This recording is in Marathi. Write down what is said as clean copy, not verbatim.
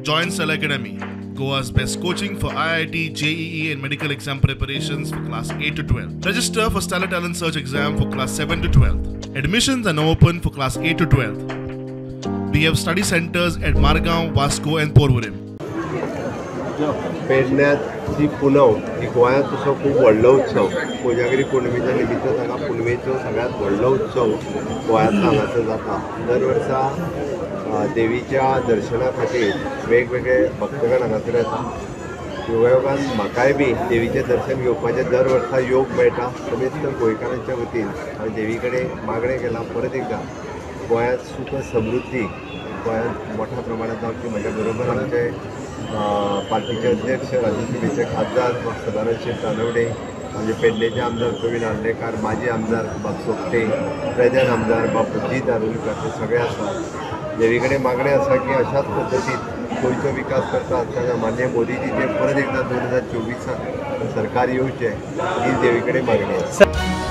Join Cell Academy, Goa's best coaching for IIT, JEE and medical exam preparations for class 8 to 12. Register for Stellar Talent Search exam for class 7 to 12. Admissions are now open for class 8 to 12. We have study centers at Margaon, Vasco and Porvorim. पेडण्याची पुनव ही गोंयांत तसो खूब व्हडलो उत्सव. कोजागिरी पुर्णिमेच्या निमित्त हांगा पुनवेचो सगळ्यांत व्हडलो उत्सव गोंयांत हांगासर जाता. दर वर्सा देवीच्या दर्शना खातीर वेगवेगळे भक्तगण हांगासर येता. योगायोगान म्हाकाय बी देवीचें दर्शन घेवपाचें दर वर्सा योग मेळटा. कमीत कमी गोंयकारांच्या वतीन हांवें देवी कडेन मागणें केलां परत एकदां गोंयांत सुख समृद्धी गोंयांत मोठ्या प्रमाणांत जावची. म्हज्या बरोबर आमचे पार्टीचे अध्यक्ष राज्यसभेचे खासदार सदानंद शेट तानवडे, आमचे पेडणेचे आमदार प्रवीण आर्लेकार, माजी आमदार बाब सोपटे, प्रेजन आमदार बाब जीत आरोलीकर हे सगळे आसात. देवी कडेन मागणें आसा की अशाच पद्दतीन गोंयचो विकास करता आसतना माननीय मोदीजीचें परत एकदां 2024 सरकार येवचें ही देवी कडेन मागणी आसा.